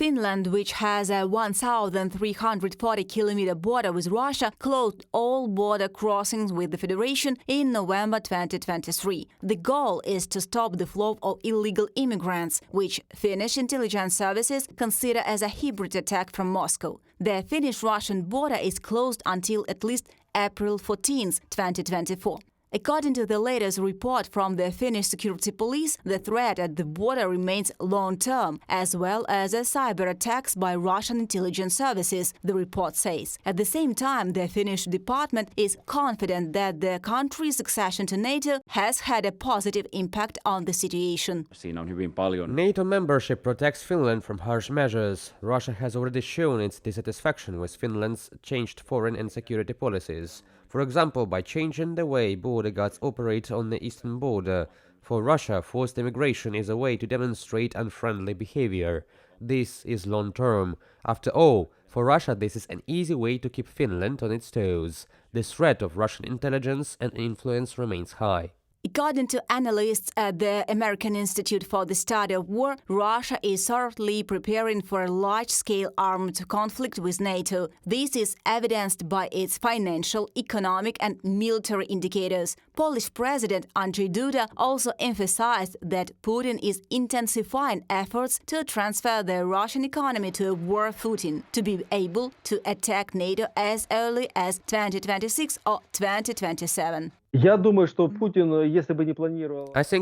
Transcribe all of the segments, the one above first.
Finland, which has a 1,340-kilometer border with Russia, closed all border crossings with the Federation in November 2023. The goal is to stop the flow of illegal immigrants, which Finnish intelligence services consider as a hybrid attack from Moscow. The Finnish-Russian border is closed until at least April 14, 2024. According to the latest report from the Finnish security police, the threat at the border remains long-term, as well as cyber attacks by Russian intelligence services, the report says. At the same time, the Finnish department is confident that the country's accession to NATO has had a positive impact on the situation. NATO membership protects Finland from harsh measures. Russia has already shown its dissatisfaction with Finland's changed foreign and security policies. For example, by changing the way border guards operate on the eastern border. For Russia, forced immigration is a way to demonstrate unfriendly behavior. This is long-term. After all, for Russia this is an easy way to keep Finland on its toes. The threat of Russian intelligence and influence remains high. According to analysts at the American Institute for the Study of War, Russia is certainly preparing for a large-scale armed conflict with NATO. This is evidenced by its financial, economic and military indicators. Polish President Andrzej Duda also emphasized that Putin is intensifying efforts to transfer the Russian economy to a war footing, to be able to attack NATO as early as 2026 or 2027. I think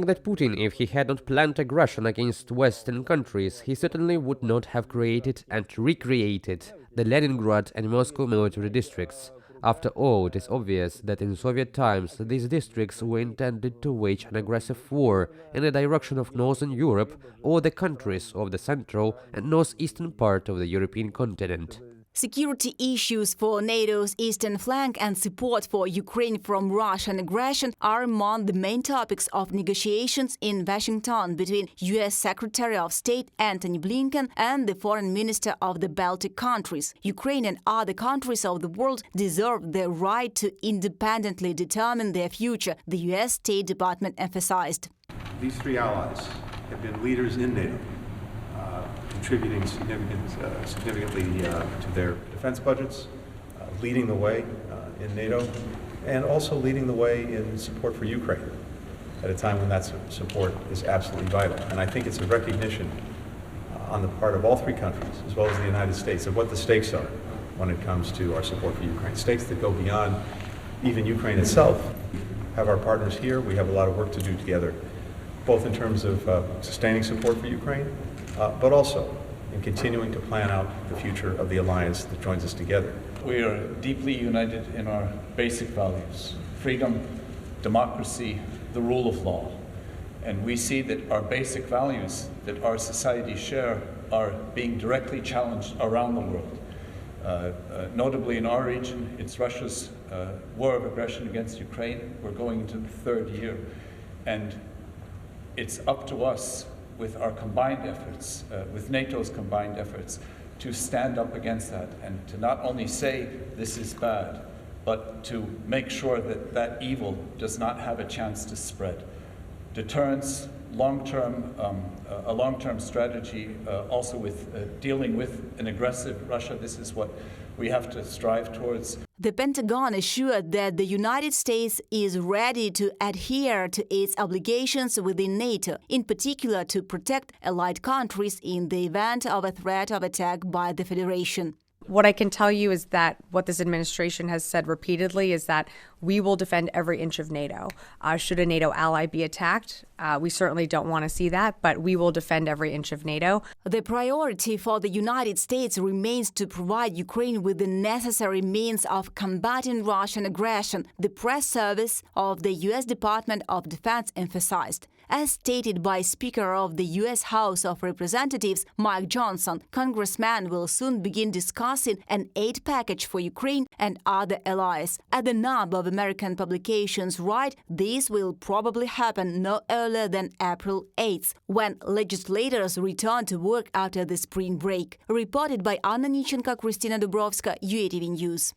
that Putin, if he had not planned aggression against Western countries, he certainly would not have created and recreated the Leningrad and Moscow military districts. After all, it is obvious that in Soviet times these districts were intended to wage an aggressive war in the direction of Northern Europe or the countries of the central and northeastern part of the European continent. Security issues for NATO's eastern flank and support for Ukraine from Russian aggression are among the main topics of negotiations in Washington between U.S. Secretary of State Antony Blinken and the foreign minister of the Baltic countries. Ukraine and other countries of the world deserve the right to independently determine their future, the U.S. State Department emphasized. These three allies have been leaders in NATO, contributing significantly to their defense budgets, leading the way in NATO, and also leading the way in support for Ukraine at a time when that support is absolutely vital. And I think it's a recognition on the part of all three countries, as well as the United States, of what the stakes are when it comes to our support for Ukraine. Stakes that go beyond even Ukraine itself. We have our partners here. We have a lot of work to do together, both in terms of sustaining support for Ukraine, but also in continuing to plan out the future of the alliance that joins us together. We are deeply united in our basic values: freedom, democracy, the rule of law. And we see that our basic values that our societies share are being directly challenged around the world. Notably in our region, it's Russia's war of aggression against Ukraine. We're going into the third year. And it's up to us, with our combined efforts, with NATO's combined efforts, to stand up against that and to not only say this is bad, but to make sure that that evil does not have a chance to spread. Deterrence, a long-term strategy, also with dealing with an aggressive Russia. This is what we have to strive towards. The Pentagon assured that the United States is ready to adhere to its obligations within NATO, in particular to protect allied countries in the event of a threat of attack by the Federation. What I can tell you is that what this administration has said repeatedly is that we will defend every inch of NATO. Should a NATO ally be attacked, we certainly don't want to see that, but we will defend every inch of NATO. The priority for the United States remains to provide Ukraine with the necessary means of combating Russian aggression, the press service of the U.S. Department of Defense emphasized. As stated by Speaker of the U.S. House of Representatives Mike Johnson, Congressman will soon begin discussing an aid package for Ukraine and other allies. At the nub of American publications write, this will probably happen no earlier than April 8th, when legislators return to work after the spring break. Reported by Anna Nichenko, Kristina Dubrovska, UATV News.